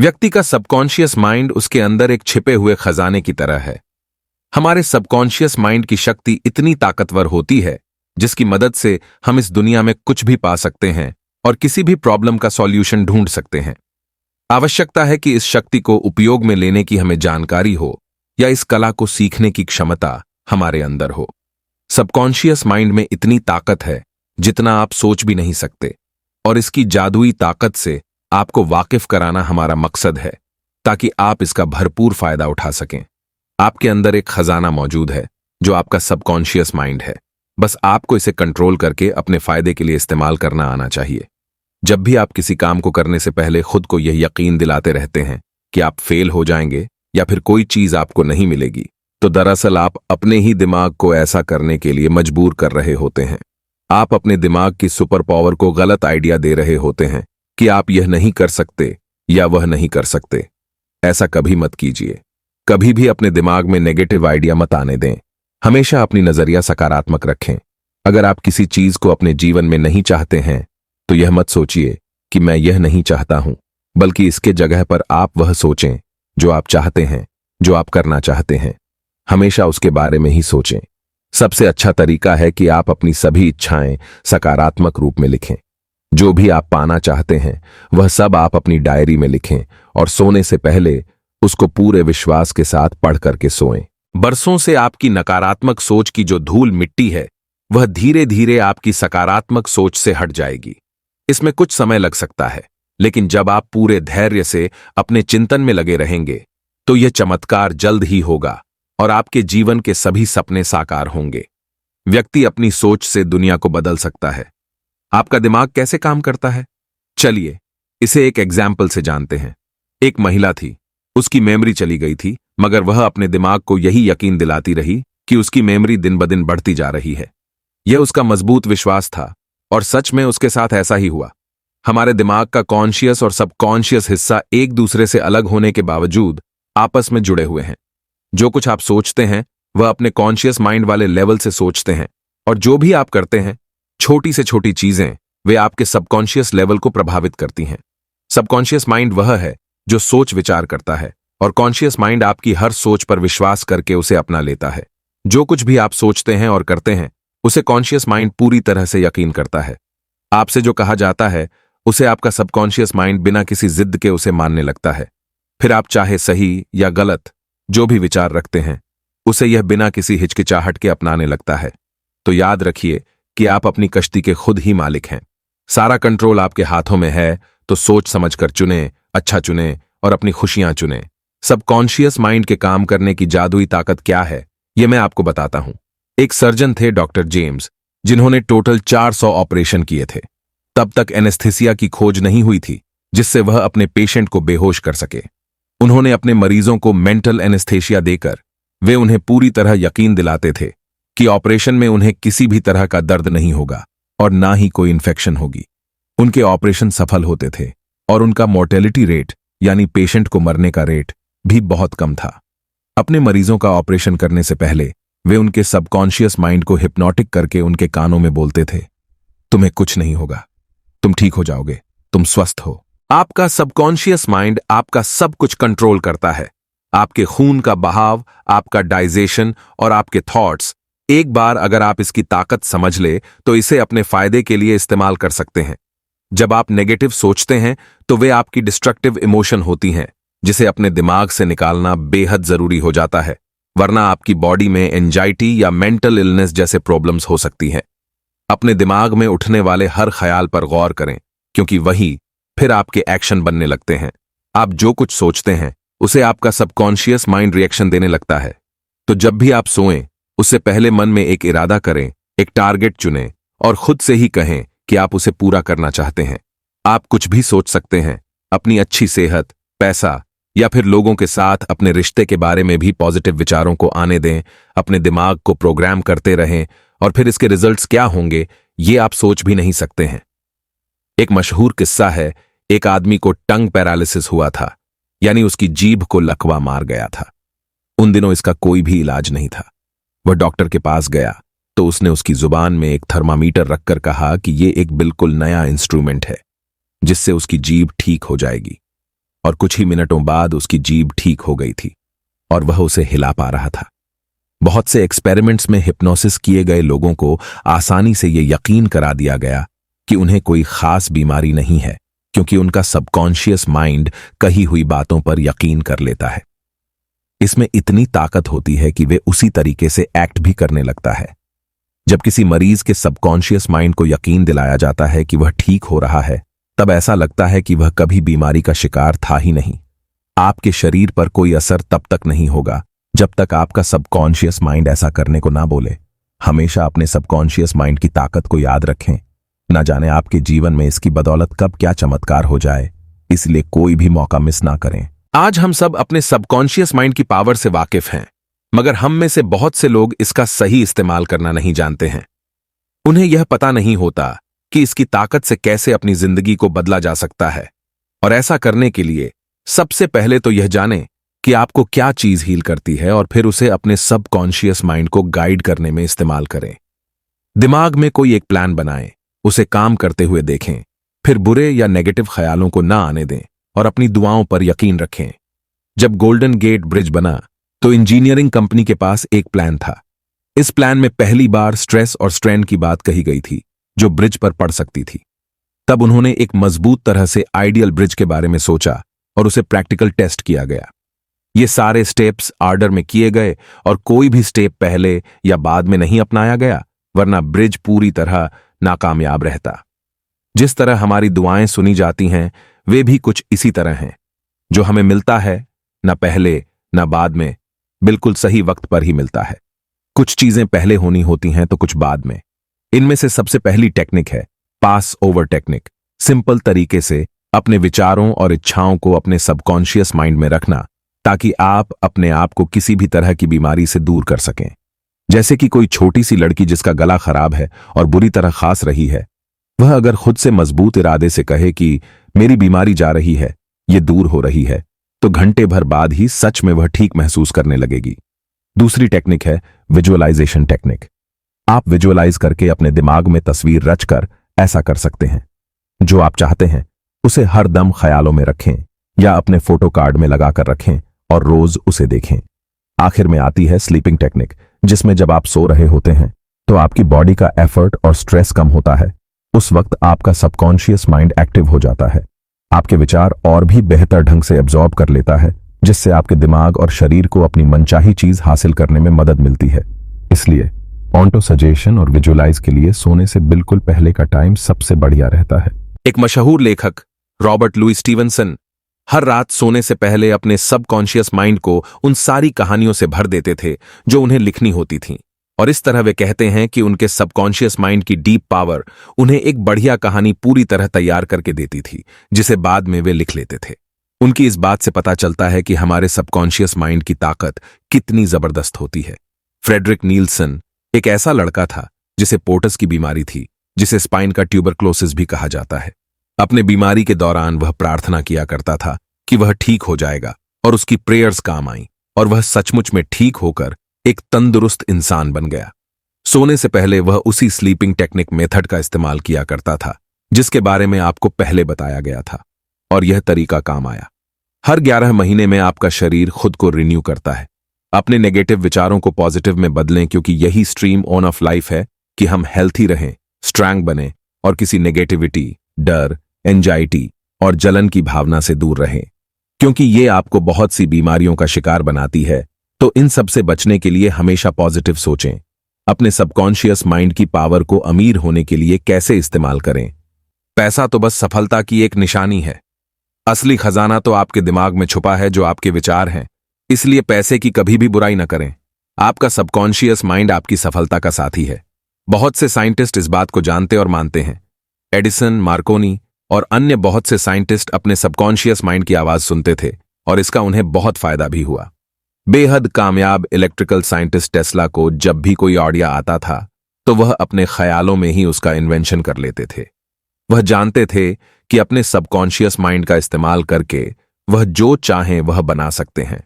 व्यक्ति का subconscious mind उसके अंदर एक छिपे हुए खजाने की तरह है। हमारे सबकॉन्शियस माइंड की शक्ति इतनी ताकतवर होती है जिसकी मदद से हम इस दुनिया में कुछ भी पा सकते हैं और किसी भी प्रॉब्लम का सॉल्यूशन ढूंढ सकते हैं। आवश्यकता है कि इस शक्ति को उपयोग में लेने की हमें जानकारी हो या इस कला को सीखने की क्षमता हमारे अंदर हो। सबकॉन्शियस माइंड में इतनी ताकत है जितना आप सोच भी नहीं सकते, और इसकी जादुई ताकत से आपको वाकिफ कराना हमारा मकसद है ताकि आप इसका भरपूर फायदा उठा सकें। आपके अंदर एक खजाना मौजूद है जो आपका सबकॉन्शियस माइंड है। बस आपको इसे कंट्रोल करके अपने फायदे के लिए इस्तेमाल करना आना चाहिए। जब भी आप किसी काम को करने से पहले खुद को यह यकीन दिलाते रहते हैं कि आप फेल हो जाएंगे या फिर कोई चीज आपको नहीं मिलेगी, तो दरअसल आप अपने ही दिमाग को ऐसा करने के लिए मजबूर कर रहे होते हैं। आप अपने दिमाग की सुपर पावर को गलत आइडिया दे रहे होते हैं कि आप यह नहीं कर सकते या वह नहीं कर सकते। ऐसा कभी मत कीजिए। कभी भी अपने दिमाग में नेगेटिव आइडिया मत आने दें। हमेशा अपनी नजरिया सकारात्मक रखें। अगर आप किसी चीज को अपने जीवन में नहीं चाहते हैं तो यह मत सोचिए कि मैं यह नहीं चाहता हूं, बल्कि इसके जगह पर आप वह सोचें जो आप चाहते हैं, जो आप करना चाहते हैं। हमेशा उसके बारे में ही सोचें। सबसे अच्छा तरीका है कि आप अपनी सभी इच्छाएं सकारात्मक रूप में लिखें। जो भी आप पाना चाहते हैं वह सब आप अपनी डायरी में लिखें और सोने से पहले उसको पूरे विश्वास के साथ पढ़ करके सोएं। बरसों से आपकी नकारात्मक सोच की जो धूल मिट्टी है वह धीरे धीरे आपकी सकारात्मक सोच से हट जाएगी। इसमें कुछ समय लग सकता है, लेकिन जब आप पूरे धैर्य से अपने चिंतन में लगे रहेंगे तो यह चमत्कार जल्द ही होगा और आपके जीवन के सभी सपने साकार होंगे। व्यक्ति अपनी सोच से दुनिया को बदल सकता है। आपका दिमाग कैसे काम करता है? चलिए इसे एक एग्जाम्पल से जानते हैं। एक महिला थी, उसकी मेमोरी चली गई थी, मगर वह अपने दिमाग को यही यकीन दिलाती रही कि उसकी मेमोरी दिन ब दिन बढ़ती जा रही है। यह उसका मजबूत विश्वास था और सच में उसके साथ ऐसा ही हुआ। हमारे दिमाग का कॉन्शियस और सबकॉन्शियस हिस्सा एक दूसरे से अलग होने के बावजूद आपस में जुड़े हुए हैं। जो कुछ आप सोचते हैं वह अपने कॉन्शियस माइंड वाले लेवल से सोचते हैं, और जो भी आप करते हैं, छोटी से छोटी चीजें, वे आपके सबकॉन्शियस लेवल को प्रभावित करती हैं। सबकॉन्शियस माइंड वह है जो सोच विचार करता है, और कॉन्शियस माइंड आपकी हर सोच पर विश्वास करके उसे अपना लेता है। जो कुछ भी आप सोचते हैं और करते हैं उसे कॉन्शियस माइंड पूरी तरह से यकीन करता है। आपसे जो कहा जाता है उसे आपका सबकॉन्शियस माइंड बिना किसी जिद के उसे मानने लगता है। फिर आप चाहे सही या गलत जो भी विचार रखते हैं उसे यह बिना किसी हिचकिचाहट के अपनाने लगता है। तो याद रखिए कि आप अपनी कश्ती के खुद ही मालिक हैं। सारा कंट्रोल आपके हाथों में है, तो सोच समझकर चुनें, अच्छा चुनें और अपनी खुशियां चुनें। सबकॉन्शियस माइंड के काम करने की जादुई ताकत क्या है, यह मैं आपको बताता हूं। एक सर्जन थे डॉक्टर जेम्स, जिन्होंने टोटल 400 ऑपरेशन किए थे। तब तक एनेस्थीसिया की खोज नहीं हुई थी जिससे वह अपने पेशेंट को बेहोश कर सके। उन्होंने अपने मरीजों को मेंटल एनेस्थीसिया देकर वे उन्हें पूरी तरह यकीन दिलाते थे कि ऑपरेशन में उन्हें किसी भी तरह का दर्द नहीं होगा और ना ही कोई इन्फेक्शन होगी। उनके ऑपरेशन सफल होते थे और उनका मोर्टेलिटी रेट यानी पेशेंट को मरने का रेट भी बहुत कम था। अपने मरीजों का ऑपरेशन करने से पहले वे उनके सबकॉन्शियस माइंड को हिप्नोटिक करके उनके कानों में बोलते थे, तुम्हें कुछ नहीं होगा, तुम ठीक हो जाओगे, तुम स्वस्थ हो। आपका सबकॉन्शियस माइंड आपका सब कुछ कंट्रोल करता है। आपके खून का बहाव, आपका डाइजेशन और आपके थॉट्स। एक बार अगर आप इसकी ताकत समझ ले तो इसे अपने फायदे के लिए इस्तेमाल कर सकते हैं। जब आप नेगेटिव सोचते हैं तो वे आपकी डिस्ट्रक्टिव इमोशन होती हैं, जिसे अपने दिमाग से निकालना बेहद जरूरी हो जाता है, वरना आपकी बॉडी में एंजाइटी या मेंटल इलनेस जैसे प्रॉब्लम्स हो सकती हैं। अपने दिमाग में उठने वाले हर ख्याल पर गौर करें, क्योंकि वही फिर आपके एक्शन बनने लगते हैं। आप जो कुछ सोचते हैं उसे आपका सबकॉन्शियस माइंड रिएक्शन देने लगता है। तो जब भी आप सोएं उससे पहले मन में एक इरादा करें, एक टारगेट चुनें और खुद से ही कहें कि आप उसे पूरा करना चाहते हैं। आप कुछ भी सोच सकते हैं, अपनी अच्छी सेहत, पैसा या फिर लोगों के साथ अपने रिश्ते के बारे में भी पॉजिटिव विचारों को आने दें। अपने दिमाग को प्रोग्राम करते रहें और फिर इसके रिजल्ट्स क्या होंगे ये आप सोच भी नहीं सकते हैं। एक मशहूर किस्सा है, एक आदमी को टंग पैरालिसिस हुआ था, यानी उसकी जीभ को लकवा मार गया था। उन दिनों इसका कोई भी इलाज नहीं था। वह डॉक्टर के पास गया तो उसने उसकी जुबान में एक थर्मामीटर रखकर कहा कि यह एक बिल्कुल नया इंस्ट्रूमेंट है जिससे उसकी जीभ ठीक हो जाएगी। और कुछ ही मिनटों बाद उसकी जीभ ठीक हो गई थी और वह उसे हिला पा रहा था। बहुत से एक्सपेरिमेंट्स में हिप्नोसिस किए गए लोगों को आसानी से यह यकीन करा दिया गया कि उन्हें कोई खास बीमारी नहीं है, क्योंकि उनका सबकॉन्शियस माइंड कही हुई बातों पर यकीन कर लेता है। इसमें इतनी ताकत होती है कि वे उसी तरीके से एक्ट भी करने लगता है। जब किसी मरीज के सबकॉन्शियस माइंड को यकीन दिलाया जाता है कि वह ठीक हो रहा है, तब ऐसा लगता है कि वह कभी बीमारी का शिकार था ही नहीं। आपके शरीर पर कोई असर तब तक नहीं होगा जब तक आपका सबकॉन्शियस माइंड ऐसा करने को ना बोले। हमेशा अपने सबकॉन्शियस माइंड की ताकत को याद रखें। न जाने आपके जीवन में इसकी बदौलत कब क्या चमत्कार हो जाए, इसलिए कोई भी मौका मिस ना करें। आज हम सब अपने सबकॉन्शियस माइंड की पावर से वाकिफ हैं, मगर हम में से बहुत से लोग इसका सही इस्तेमाल करना नहीं जानते हैं। उन्हें यह पता नहीं होता कि इसकी ताकत से कैसे अपनी जिंदगी को बदला जा सकता है। और ऐसा करने के लिए सबसे पहले तो यह जानें कि आपको क्या चीज हील करती है और फिर उसे अपने सबकॉन्शियस माइंड को गाइड करने में इस्तेमाल करें। दिमाग में कोई एक प्लान बनाएं, उसे काम करते हुए देखें, फिर बुरे या नेगेटिव ख्यालों को ना आने दें और अपनी दुआओं पर यकीन रखें। जब गोल्डन गेट ब्रिज बना तो इंजीनियरिंग कंपनी के पास एक प्लान था। इस प्लान में पहली बार स्ट्रेस और स्ट्रेन की बात कही गई थी जो ब्रिज पर पड़ सकती थी। तब उन्होंने एक मजबूत तरह से आइडियल ब्रिज के बारे में सोचा और उसे प्रैक्टिकल टेस्ट किया गया। ये सारे स्टेप्स आर्डर में किए गए और कोई भी स्टेप पहले या बाद में नहीं अपनाया गया, वरना ब्रिज पूरी तरह नाकामयाब रहता। जिस तरह हमारी दुआएं सुनी जाती हैं, वे भी कुछ इसी तरह हैं। जो हमें मिलता है, न पहले न बाद में, बिल्कुल सही वक्त पर ही मिलता है। कुछ चीजें पहले होनी होती हैं तो कुछ बाद में। इनमें से सबसे पहली टेक्निक है पास ओवर टेक्निक। सिंपल तरीके से अपने विचारों और इच्छाओं को अपने सबकॉन्शियस माइंड में रखना, ताकि आप अपने आप को किसी भी तरह की बीमारी से दूर कर सकें। जैसे कि कोई छोटी सी लड़की जिसका गला खराब है और बुरी तरह खांस रही है, वह अगर खुद से मजबूत इरादे से कहे कि मेरी बीमारी जा रही है, ये दूर हो रही है, तो घंटे भर बाद ही सच में वह ठीक महसूस करने लगेगी। दूसरी टेक्निक है विजुअलाइजेशन टेक्निक। आप विजुअलाइज करके अपने दिमाग में तस्वीर रचकर ऐसा कर सकते हैं। जो आप चाहते हैं उसे हर दम ख्यालों में रखें या अपने फोटो कार्ड में लगाकर रखें और रोज उसे देखें। आखिर में आती है स्लीपिंग टेक्निक, जिसमें जब आप सो रहे होते हैं तो आपकी बॉडी का एफर्ट और स्ट्रेस कम होता है। उस वक्त आपका सबकॉन्शियस माइंड एक्टिव हो जाता है। आपके विचार और भी बेहतर ढंग से एब्जॉर्ब कर लेता है, जिससे आपके दिमाग और शरीर को अपनी मनचाही चीज हासिल करने में मदद मिलती है। इसलिए ऑटो सजेशन और विजुअलाइज के लिए सोने से बिल्कुल पहले का टाइम सबसे बढ़िया रहता है। एक मशहूर लेखक रॉबर्ट लुई स्टीवनसन हर रात सोने से पहले अपने सबकॉन्शियस माइंड को उन सारी कहानियों से भर देते थे जो उन्हें लिखनी होती थीं, और इस तरह वे कहते हैं कि उनके सबकॉन्शियस माइंड की डीप पावर उन्हें एक बढ़िया कहानी पूरी तरह तैयार करके देती थी, जिसे बाद में वे लिख लेते थे। उनकी इस बात से पता चलता है कि हमारे सबकॉन्शियस माइंड की ताकत कितनी जबरदस्त होती है। फ्रेडरिक नील्सन एक ऐसा लड़का था जिसे पोर्टस की बीमारी थी, जिसे स्पाइन का ट्यूबरक्लोसिस भी कहा जाता है। अपने बीमारी के दौरान वह प्रार्थना किया करता था कि वह ठीक हो जाएगा, और उसकी प्रेयर्स काम आईं और वह सचमुच में ठीक होकर एक तंदुरुस्त इंसान बन गया। सोने से पहले वह उसी स्लीपिंग टेक्निक मेथड का इस्तेमाल किया करता था जिसके बारे में आपको पहले बताया गया था, और यह तरीका काम आया। हर 11 महीने में आपका शरीर खुद को रिन्यू करता है। अपने नेगेटिव विचारों को पॉजिटिव में बदलें, क्योंकि यही स्ट्रीम ऑन ऑफ लाइफ है कि हम हेल्थी रहें, स्ट्रांग बने और किसी नेगेटिविटी, डर, एंजाइटी और जलन की भावना से दूर रहें, क्योंकि ये आपको बहुत सी बीमारियों का शिकार बनाती है। तो इन सब से बचने के लिए हमेशा पॉजिटिव सोचें। अपने सबकॉन्शियस माइंड की पावर को अमीर होने के लिए कैसे इस्तेमाल करें? पैसा तो बस सफलता की एक निशानी है। असली खजाना तो आपके दिमाग में छुपा है, जो आपके विचार हैं। इसलिए पैसे की कभी भी बुराई न करें। आपका सबकॉन्शियस माइंड आपकी सफलता का साथी है। बहुत से साइंटिस्ट इस बात को जानते और मानते हैं। एडिसन, मार्कोनी और अन्य बहुत से साइंटिस्ट अपने सबकॉन्शियस माइंड की आवाज सुनते थे, और इसका उन्हें बहुत फायदा भी हुआ। बेहद कामयाब इलेक्ट्रिकल साइंटिस्ट टेस्ला को जब भी कोई ऑडिया आता था तो वह अपने ख्यालों में ही उसका इन्वेंशन कर लेते थे। वह जानते थे कि अपने सबकॉन्शियस माइंड का इस्तेमाल करके वह जो चाहें वह बना सकते हैं।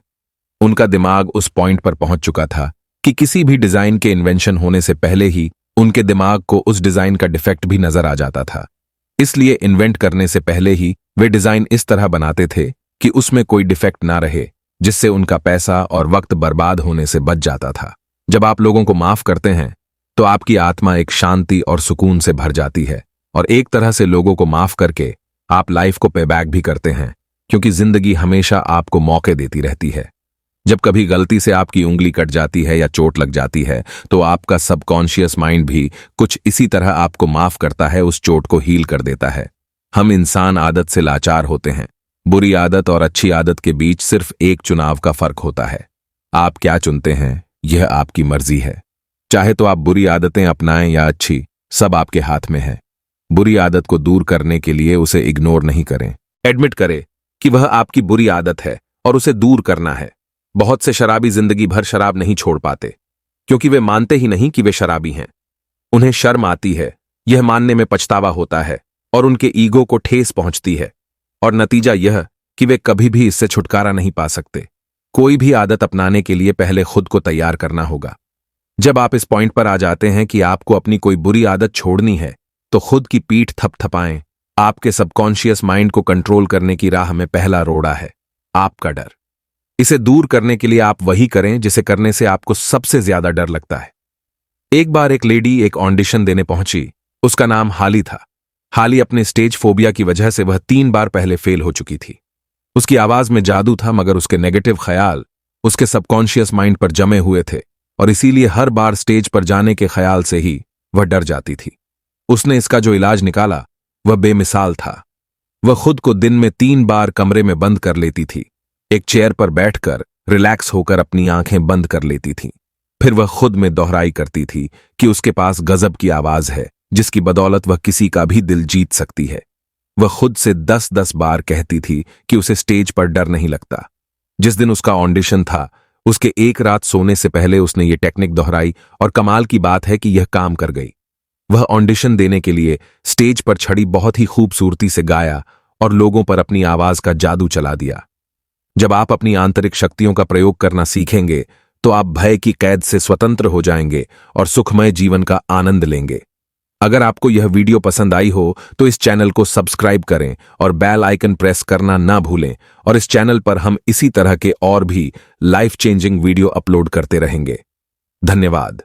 उनका दिमाग उस पॉइंट पर पहुंच चुका था कि किसी भी डिजाइन के इन्वेंशन होने से पहले ही उनके दिमाग को उस डिजाइन का डिफेक्ट भी नजर आ जाता था। इसलिए इन्वेंट करने से पहले ही वे डिजाइन इस तरह बनाते थे कि उसमें कोई डिफेक्ट ना रहे, जिससे उनका पैसा और वक्त बर्बाद होने से बच जाता था। जब आप लोगों को माफ करते हैं तो आपकी आत्मा एक शांति और सुकून से भर जाती है, और एक तरह से लोगों को माफ करके आप लाइफ को पेबैक भी करते हैं, क्योंकि जिंदगी हमेशा आपको मौके देती रहती है। जब कभी गलती से आपकी उंगली कट जाती है या चोट लग जाती है तो आपका सबकॉन्शियस माइंड भी कुछ इसी तरह आपको माफ करता है, उस चोट को हील कर देता है। हम इंसान आदत से लाचार होते हैं। बुरी आदत और अच्छी आदत के बीच सिर्फ एक चुनाव का फर्क होता है। आप क्या चुनते हैं, यह आपकी मर्जी है। चाहे तो आप बुरी आदतें अपनाएं या अच्छी, सब आपके हाथ में है। बुरी आदत को दूर करने के लिए उसे इग्नोर नहीं करें। एडमिट करें कि वह आपकी बुरी आदत है और उसे दूर करना है। बहुत से शराबी जिंदगी भर शराब नहीं छोड़ पाते, क्योंकि वे मानते ही नहीं कि वे शराबी हैं। उन्हें शर्म आती है, यह मानने में पछतावा होता है और उनके ईगो को ठेस पहुंचती है, और नतीजा यह कि वे कभी भी इससे छुटकारा नहीं पा सकते। कोई भी आदत अपनाने के लिए पहले खुद को तैयार करना होगा। जब आप इस पॉइंट पर आ जाते हैं कि आपको अपनी कोई बुरी आदत छोड़नी है, तो खुद की पीठ थपथपाएं। आपके सबकॉन्शियस माइंड को कंट्रोल करने की राह में पहला रोड़ा है आपका डर। इसे दूर करने के लिए आप वही करें जिसे करने से आपको सबसे ज्यादा डर लगता है। एक बार एक लेडी एक ऑडिशन देने पहुंची। उसका नाम हाली था। हाली अपने स्टेज फोबिया की वजह से वह 3 बार पहले फेल हो चुकी थी। उसकी आवाज में जादू था, मगर उसके नेगेटिव ख्याल उसके सबकॉन्शियस माइंड पर जमे हुए थे, और इसीलिए हर बार स्टेज पर जाने के ख्याल से ही वह डर जाती थी। उसने इसका जो इलाज निकाला वह बेमिसाल था। वह खुद को दिन में 3 बार कमरे में बंद कर लेती थी। एक चेयर पर बैठकर रिलैक्स होकर अपनी आंखें बंद कर लेती थी। फिर वह खुद में दोहराई करती थी कि उसके पास गजब की आवाज है, जिसकी बदौलत वह किसी का भी दिल जीत सकती है। वह खुद से 10-10 बार कहती थी कि उसे स्टेज पर डर नहीं लगता। जिस दिन उसका ऑडिशन था, उसके एक रात सोने से पहले उसने ये टेक्निक दोहराई, और कमाल की बात है कि यह काम कर गई। वह ऑडिशन देने के लिए स्टेज पर छड़ी बहुत ही खूबसूरती से गाया और लोगों पर अपनी आवाज का जादू चला दिया। जब आप अपनी आंतरिक शक्तियों का प्रयोग करना सीखेंगे तो आप भय की कैद से स्वतंत्र हो जाएंगे और सुखमय जीवन का आनंद लेंगे। अगर आपको यह वीडियो पसंद आई हो तो इस चैनल को सब्सक्राइब करें और बेल आइकन प्रेस करना ना भूलें, और इस चैनल पर हम इसी तरह के और भी लाइफ चेंजिंग वीडियो अपलोड करते रहेंगे। धन्यवाद।